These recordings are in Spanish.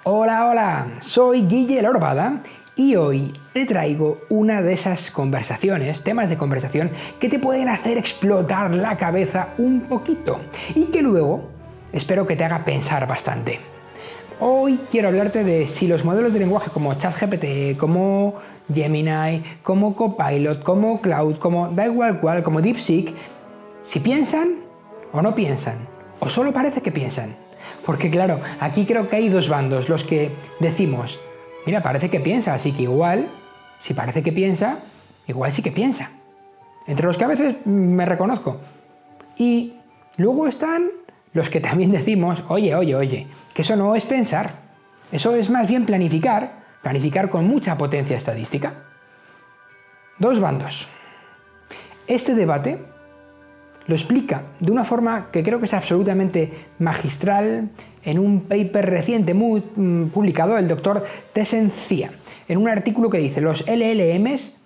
Hola, hola, soy Guille Lorbada y hoy te traigo una de esas conversaciones, temas de conversación que te pueden hacer explotar la cabeza un poquito y que luego espero que te haga pensar bastante. Hoy quiero hablarte de si los modelos de lenguaje como ChatGPT, como Gemini, como Copilot, como Claude, como da igual cual, como DeepSeek, si piensan o no piensan, o solo parece que piensan. Porque claro, aquí creo que hay dos bandos, los que decimos, mira, parece que piensa, así que igual, si parece que piensa, igual sí que piensa. Entre los que a veces me reconozco. Y luego están los que también decimos, oye, que eso no es pensar, eso es más bien planificar con mucha potencia estadística. Dos bandos. Este debate lo explica de una forma que creo que es absolutamente magistral en un paper reciente muy publicado el doctor Tessen Zia, en un artículo que dice los LLMs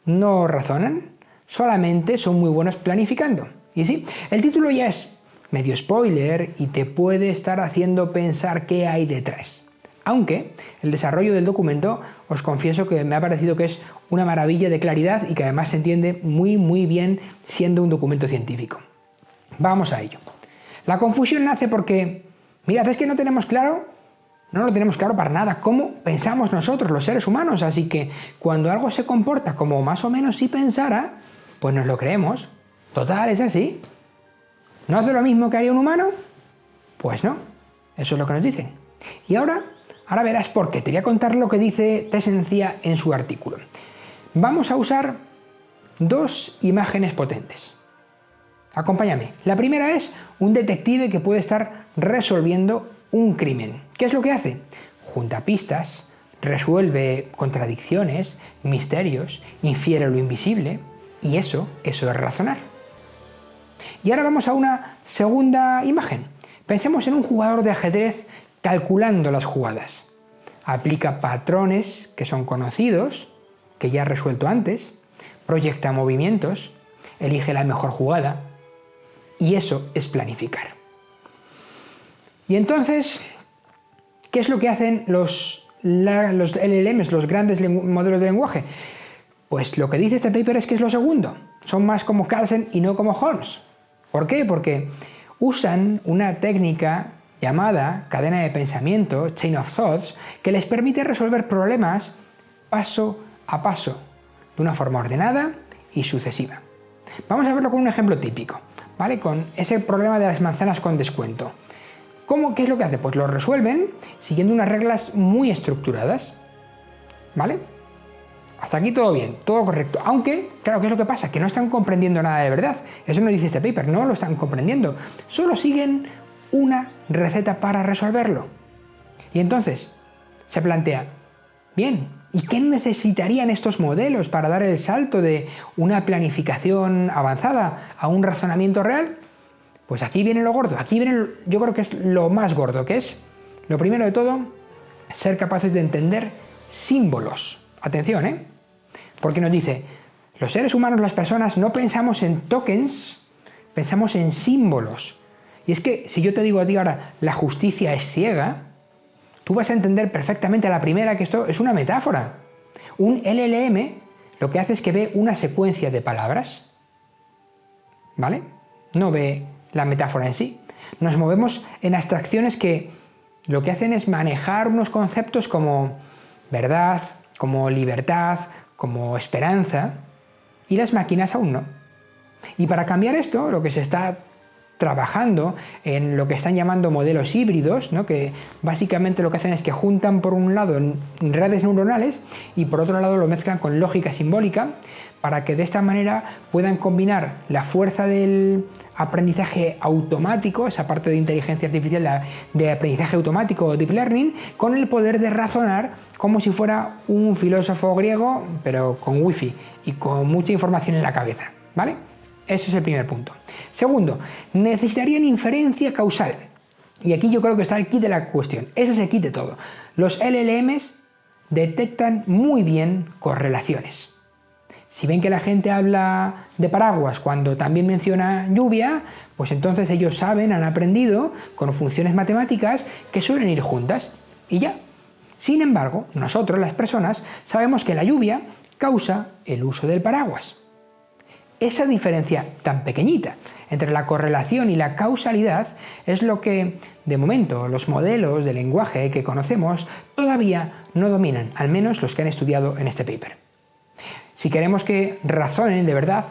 no razonan, solamente son muy buenos planificando. Y sí, el título ya es medio spoiler y te puede estar haciendo pensar qué hay detrás. Aunque el desarrollo del documento os confieso que me ha parecido que es una maravilla de claridad y que además se entiende muy bien siendo un documento científico. Vamos a ello. La confusión nace porque, mirad, es que no lo tenemos claro para nada cómo pensamos nosotros, los seres humanos, así que cuando algo se comporta como más o menos si pensara, pues nos lo creemos. Total, es así. ¿No hace lo mismo que haría un humano? Pues no, eso es lo que nos dicen. Y ahora verás por qué. Te voy a contar lo que dice Tessen Zia en su artículo. Vamos a usar dos imágenes potentes. Acompáñame. La primera es un detective que puede estar resolviendo un crimen. ¿Qué es lo que hace? Junta pistas, resuelve contradicciones, misterios, infiere lo invisible, y eso es razonar. Y ahora vamos a una segunda imagen. Pensemos en un jugador de ajedrez calculando las jugadas. Aplica patrones que son conocidos, que ya ha resuelto antes, proyecta movimientos, elige la mejor jugada, y eso es planificar. Y entonces, ¿qué es lo que hacen los LLMs, los grandes modelos de lenguaje? Pues lo que dice este paper es que es lo segundo. Son más como Carlsen y no como Holmes. ¿Por qué? Porque usan una técnica llamada cadena de pensamiento, chain of thoughts, que les permite resolver problemas paso a paso, de una forma ordenada y sucesiva. Vamos a verlo con un ejemplo típico, ¿vale? Con ese problema de las manzanas con descuento. ¿Qué es lo que hace? Pues lo resuelven siguiendo unas reglas muy estructuradas, ¿vale? Hasta aquí todo bien, todo correcto. Aunque, claro, ¿qué es lo que pasa? Que no están comprendiendo nada de verdad. Eso no dice este paper, no lo están comprendiendo. Solo siguen una receta para resolverlo. Y entonces se plantea, bien, ¿y qué necesitarían estos modelos para dar el salto de una planificación avanzada a un razonamiento real? Pues aquí viene lo gordo, yo creo que es lo más gordo, que es, lo primero de todo, ser capaces de entender símbolos. Atención, porque nos dice, los seres humanos, las personas, no pensamos en tokens, pensamos en símbolos. Y es que si yo te digo a ti ahora, la justicia es ciega, tú vas a entender perfectamente a la primera que esto es una metáfora. Un LLM lo que hace es que ve una secuencia de palabras, ¿vale? No ve la metáfora en sí. Nos movemos en abstracciones que lo que hacen es manejar unos conceptos como verdad, como libertad, como esperanza, y las máquinas aún no. Y para cambiar esto, lo que se está trabajando en lo que están llamando modelos híbridos, ¿no? Que básicamente lo que hacen es que juntan por un lado redes neuronales y por otro lado lo mezclan con lógica simbólica para que de esta manera puedan combinar la fuerza del aprendizaje automático, esa parte de inteligencia artificial de aprendizaje automático o deep learning, con el poder de razonar como si fuera un filósofo griego, pero con wifi y con mucha información en la cabeza, ¿vale? Ese es el primer punto. Segundo, necesitarían inferencia causal. Y aquí yo creo que está el kit de la cuestión. Ese es el kit de todo. Los LLMs detectan muy bien correlaciones. Si ven que la gente habla de paraguas cuando también menciona lluvia, pues entonces ellos saben, han aprendido con funciones matemáticas que suelen ir juntas. y ya. Sin embargo, nosotros, las personas, sabemos que la lluvia causa el uso del paraguas. Esa diferencia tan pequeñita entre la correlación y la causalidad es lo que, de momento, los modelos de lenguaje que conocemos todavía no dominan, al menos los que han estudiado en este paper. Si queremos que razonen de verdad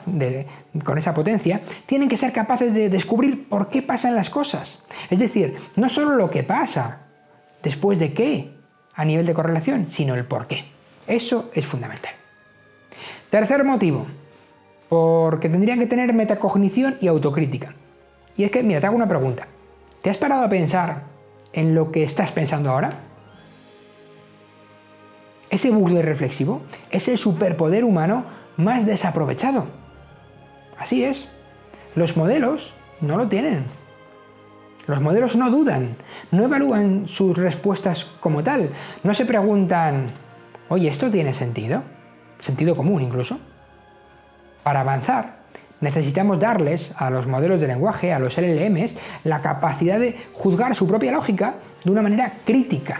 con esa potencia, tienen que ser capaces de descubrir por qué pasan las cosas. Es decir, no solo lo que pasa, después de qué, a nivel de correlación, sino el por qué. Eso es fundamental. Tercer motivo, porque tendrían que tener metacognición y autocrítica. Y es que, mira, te hago una pregunta. ¿Te has parado a pensar en lo que estás pensando ahora? Ese bucle reflexivo es el superpoder humano más desaprovechado. Así es. Los modelos no lo tienen. Los modelos no dudan, no evalúan sus respuestas como tal. No se preguntan, oye, ¿esto tiene sentido? Sentido común incluso. Para avanzar, necesitamos darles a los modelos de lenguaje, a los LLMs, la capacidad de juzgar su propia lógica de una manera crítica.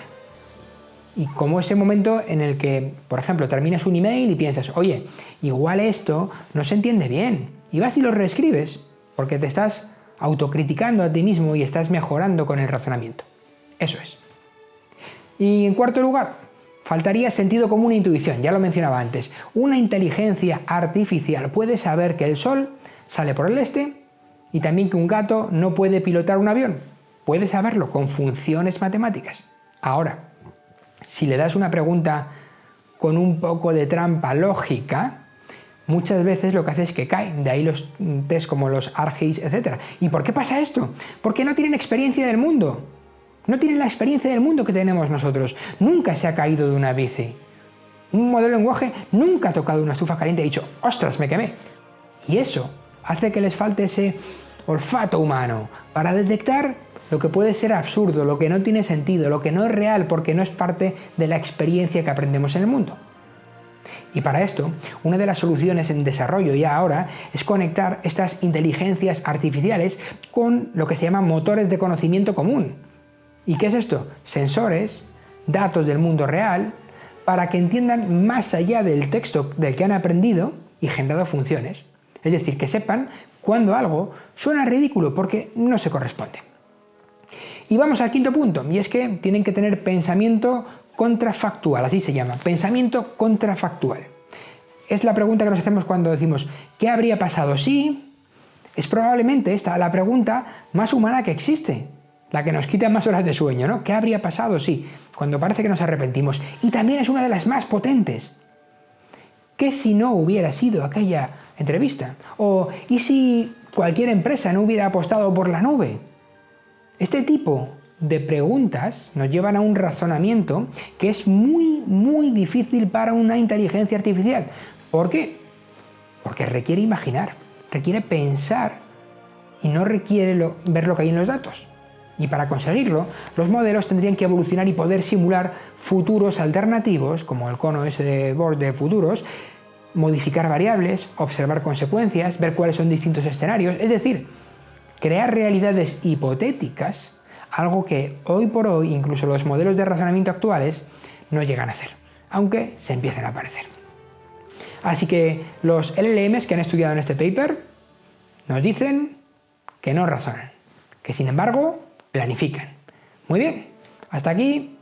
Y como ese momento en el que, por ejemplo, terminas un email y piensas, oye, igual esto no se entiende bien, y vas y lo reescribes, porque te estás autocriticando a ti mismo y estás mejorando con el razonamiento. Eso es. Y en cuarto lugar, faltaría sentido común e intuición, ya lo mencionaba antes. Una inteligencia artificial puede saber que el sol sale por el este y también que un gato no puede pilotar un avión. Puede saberlo con funciones matemáticas. Ahora, si le das una pregunta con un poco de trampa lógica, muchas veces lo que hace es que cae. De ahí los test como los ArcGIS, etc. ¿Y por qué pasa esto? Porque no tienen experiencia del mundo. No tienen la experiencia del mundo que tenemos nosotros. Nunca se ha caído de una bici. Un modelo de lenguaje nunca ha tocado una estufa caliente y ha dicho, ¡ostras, me quemé! Y eso hace que les falte ese olfato humano para detectar lo que puede ser absurdo, lo que no tiene sentido, lo que no es real porque no es parte de la experiencia que aprendemos en el mundo. Y para esto, una de las soluciones en desarrollo ya ahora es conectar estas inteligencias artificiales con lo que se llaman motores de conocimiento común. ¿Y qué es esto? Sensores, datos del mundo real, para que entiendan más allá del texto del que han aprendido y generado funciones. Es decir, que sepan cuando algo suena ridículo porque no se corresponde. Y vamos al quinto punto, y es que tienen que tener pensamiento contrafactual, así se llama, pensamiento contrafactual. Es la pregunta que nos hacemos cuando decimos, ¿qué habría pasado si? Es probablemente esta la pregunta más humana que existe, la que nos quita más horas de sueño, ¿no? ¿Qué habría pasado si? Cuando parece que nos arrepentimos. Y también es una de las más potentes. ¿Qué si no hubiera sido aquella entrevista? ¿O y si cualquier empresa no hubiera apostado por la nube? Este tipo de preguntas nos llevan a un razonamiento que es muy difícil para una inteligencia artificial. ¿Por qué? Porque requiere imaginar, requiere pensar y no requiere ver lo que hay en los datos. Y para conseguirlo, los modelos tendrían que evolucionar y poder simular futuros alternativos, como el cono ese de Borg de futuros, modificar variables, observar consecuencias, ver cuáles son distintos escenarios, es decir, crear realidades hipotéticas, algo que hoy por hoy incluso los modelos de razonamiento actuales no llegan a hacer, aunque se empiecen a aparecer. Así que los LLMs que han estudiado en este paper nos dicen que no razonan, que sin embargo planifican. Muy bien, hasta aquí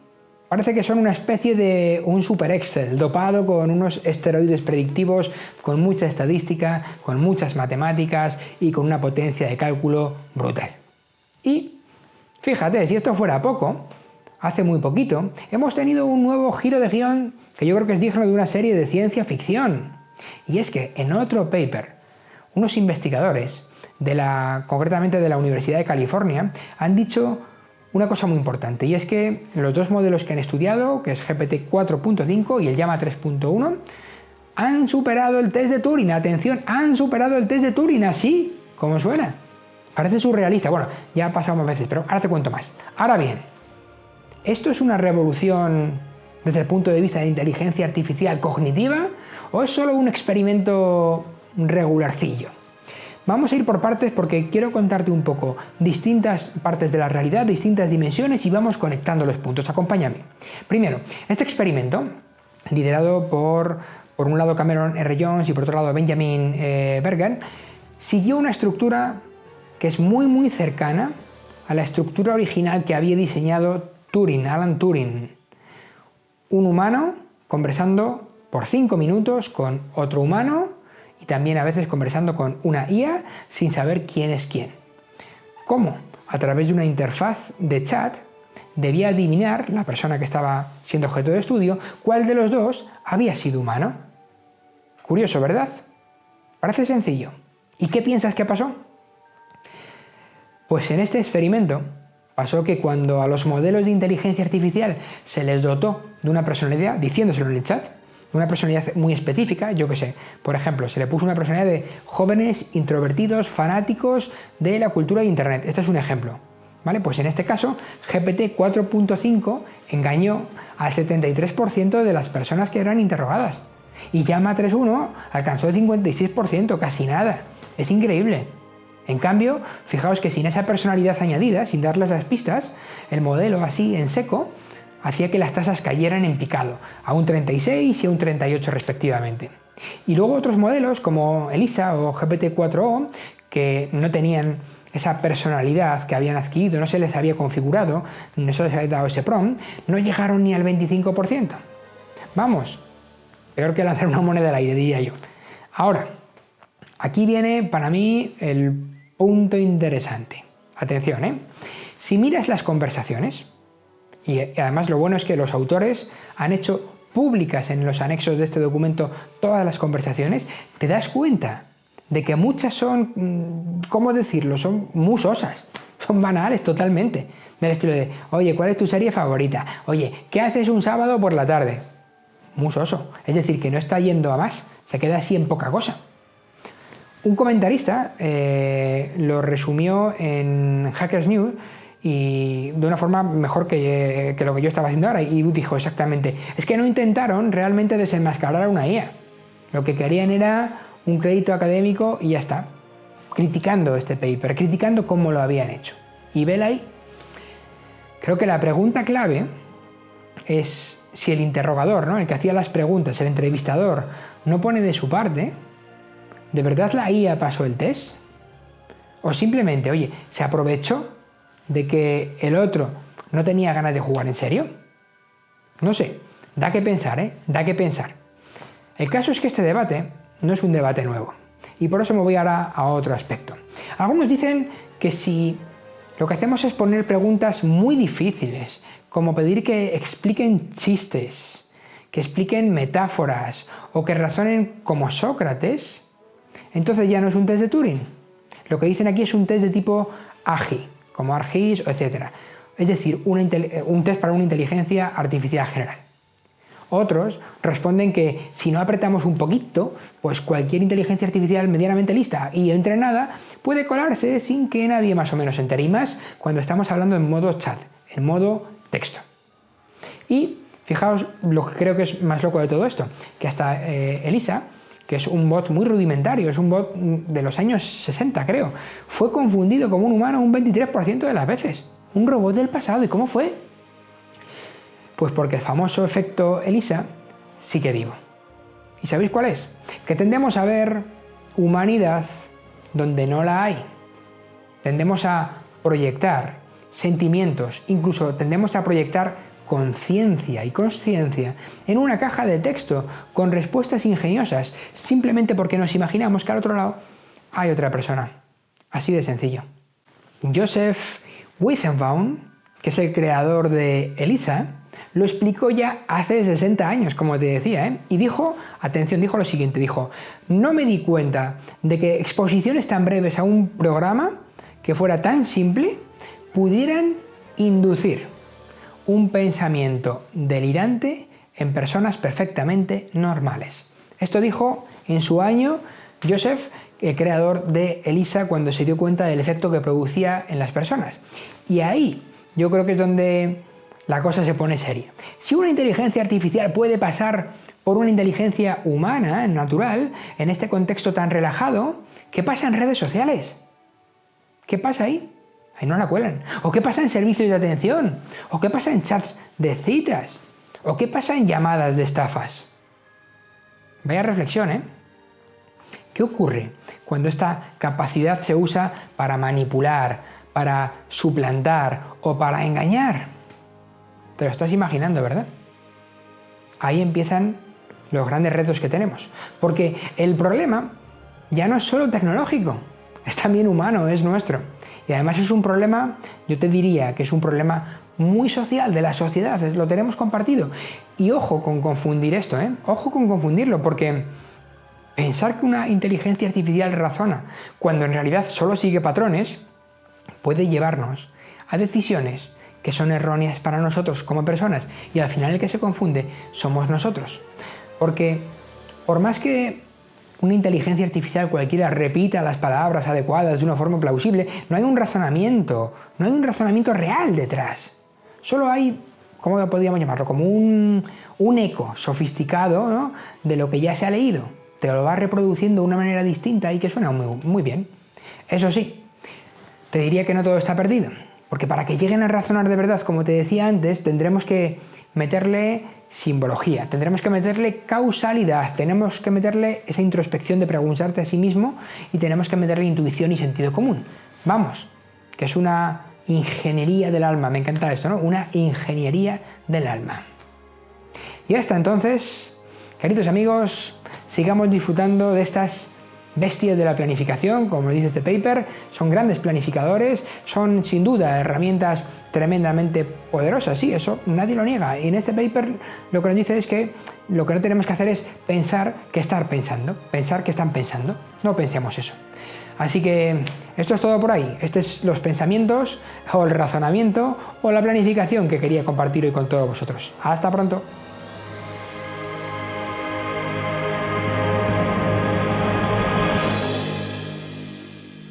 parece que son una especie de un super Excel dopado con unos esteroides predictivos, con mucha estadística, con muchas matemáticas y con una potencia de cálculo brutal. Y fíjate, si esto fuera poco, hace muy poquito hemos tenido un nuevo giro de guión que yo creo que es digno de una serie de ciencia ficción. Y es que en otro paper, unos investigadores, concretamente de la Universidad de California, han dicho una cosa muy importante, y es que los dos modelos que han estudiado, que es GPT 4.5 y el Llama 3.1, han superado el test de Turing. Atención, han superado el test de Turing, así como suena. Parece surrealista. Bueno, ya ha pasado más veces, pero ahora te cuento más. Ahora bien, ¿esto es una revolución desde el punto de vista de inteligencia artificial cognitiva o es solo un experimento regularcillo? Vamos a ir por partes porque quiero contarte un poco distintas partes de la realidad, distintas dimensiones y vamos conectando los puntos. Acompáñame. Primero, este experimento, liderado por un lado Cameron R. Jones y por otro lado Benjamin Berger, siguió una estructura que es muy cercana a la estructura original que había diseñado Alan Turing. Un humano conversando por 5 minutos con otro humano y también a veces conversando con una IA sin saber quién es quién. ¿Cómo? A través de una interfaz de chat debía adivinar la persona que estaba siendo objeto de estudio cuál de los dos había sido humano. Curioso, ¿verdad? Parece sencillo. ¿Y qué piensas que pasó? Pues en este experimento pasó que cuando a los modelos de inteligencia artificial se les dotó de una personalidad, diciéndoselo en el chat, de una personalidad muy específica, yo qué sé, por ejemplo, se le puso una personalidad de jóvenes introvertidos, fanáticos de la cultura de Internet. Este es un ejemplo, ¿vale? Pues en este caso, GPT 4.5 engañó al 73% de las personas que eran interrogadas. Y Llama 3.1 alcanzó el 56%, casi nada. Es increíble. En cambio, fijaos que sin esa personalidad añadida, sin darles las pistas, el modelo así en seco hacía que las tasas cayeran en picado, a un 36 y a un 38 respectivamente. Y luego otros modelos como ELISA o GPT-4o, que no tenían esa personalidad que habían adquirido, no se les había configurado, no se les había dado ese prompt, no llegaron ni al 25%. Vamos, peor que lanzar una moneda al aire, diría yo. Ahora, aquí viene para mí el punto interesante. Atención, ¿eh? Si miras las conversaciones, y además lo bueno es que los autores han hecho públicas en los anexos de este documento todas las conversaciones, te das cuenta de que muchas son, ¿cómo decirlo? Son muy sosas, son banales totalmente. Del estilo de, oye, ¿cuál es tu serie favorita? Oye, ¿qué haces un sábado por la tarde? Muy soso. Es decir, que no está yendo a más, se queda así en poca cosa. Un comentarista lo resumió en Hackers News y de una forma mejor que lo que yo estaba haciendo ahora, y dijo exactamente, es que no intentaron realmente desenmascarar a una IA. Lo que querían era un crédito académico y ya está. Criticando este paper, criticando cómo lo habían hecho. Y vela ahí. Creo que la pregunta clave es si el interrogador, ¿no? El que hacía las preguntas, el entrevistador, no pone de su parte, ¿de verdad la IA pasó el test? ¿O simplemente, oye, se aprovechó de que el otro no tenía ganas de jugar en serio? No sé, da que pensar, ¿eh? Da que pensar. El caso es que este debate no es un debate nuevo, y por eso me voy ahora a otro aspecto. Algunos dicen que si lo que hacemos es poner preguntas muy difíciles, como pedir que expliquen chistes, que expliquen metáforas o que razonen como Sócrates, entonces ya no es un test de Turing. Lo que dicen aquí es un test de tipo AGI, como ARGIS, etc. Es decir, un test para una inteligencia artificial general. Otros responden que si no apretamos un poquito, pues cualquier inteligencia artificial medianamente lista y entrenada puede colarse sin que nadie más o menos se entere, y más cuando estamos hablando en modo chat, en modo texto. Y fijaos lo que creo que es más loco de todo esto, que hasta ELISA, que es un bot muy rudimentario, es un bot de los años 60 creo, fue confundido como un humano un 23% de las veces. Un robot del pasado. ¿Y cómo fue? Pues porque el famoso efecto ELISA sigue vivo. ¿Y sabéis cuál es? Que tendemos a ver humanidad donde no la hay. Tendemos a proyectar sentimientos, incluso tendemos a proyectar conciencia y consciencia en una caja de texto con respuestas ingeniosas, simplemente porque nos imaginamos que al otro lado hay otra persona. Así de sencillo. Joseph Weizenbaum, que es el creador de ELISA, lo explicó ya hace 60 años, como te decía, ¿eh? Y dijo, atención, dijo lo siguiente, dijo, no me di cuenta de que exposiciones tan breves a un programa que fuera tan simple pudieran inducir un pensamiento delirante en personas perfectamente normales. Esto dijo en su año Joseph, el creador de ELISA, cuando se dio cuenta del efecto que producía en las personas. Y ahí yo creo que es donde la cosa se pone seria. Si una inteligencia artificial puede pasar por una inteligencia humana, natural, en este contexto tan relajado, ¿Qué pasa en redes sociales? ¿Qué pasa ahí? Ahí no la cuelan. ¿O qué pasa en servicios de atención? ¿O qué pasa en chats de citas? ¿O qué pasa en llamadas de estafas? Vaya reflexión, ¿eh? ¿Qué ocurre cuando esta capacidad se usa para manipular, para suplantar o para engañar? Te lo estás imaginando, ¿verdad? Ahí empiezan los grandes retos que tenemos. Porque el problema ya no es solo tecnológico, es también humano, es nuestro. Y además es un problema, yo te diría que es un problema muy social de la sociedad, lo tenemos compartido. Y ojo con confundir esto, ¿eh? Ojo con confundirlo, porque pensar que una inteligencia artificial razona cuando en realidad solo sigue patrones puede llevarnos a decisiones que son erróneas para nosotros como personas, y al final el que se confunde somos nosotros. Porque por más que una inteligencia artificial cualquiera repita las palabras adecuadas de una forma plausible, no hay un razonamiento real detrás. Solo hay, ¿cómo podríamos llamarlo? Como un eco sofisticado, ¿no?, de lo que ya se ha leído. Te lo va reproduciendo de una manera distinta y que suena muy bien. Eso sí, te diría que no todo está perdido, porque para que lleguen a razonar de verdad, como te decía antes, tendremos que meterle simbología, tendremos que meterle causalidad, tenemos que meterle esa introspección de preguntarte a sí mismo y tenemos que meterle intuición y sentido común. Vamos, que es una ingeniería del alma, me encanta esto, ¿no? Una ingeniería del alma. Y hasta entonces, queridos amigos, sigamos disfrutando de estas bestias de la planificación, como dice este paper. Son grandes planificadores, son sin duda herramientas tremendamente poderosas, sí, eso nadie lo niega. Y en este paper lo que nos dice es que lo que no tenemos que hacer es pensar que estar pensando, pensar que están pensando, no pensemos eso. Así que esto es todo por ahí. Estos son los pensamientos o el razonamiento o la planificación que quería compartir hoy con todos vosotros. Hasta pronto.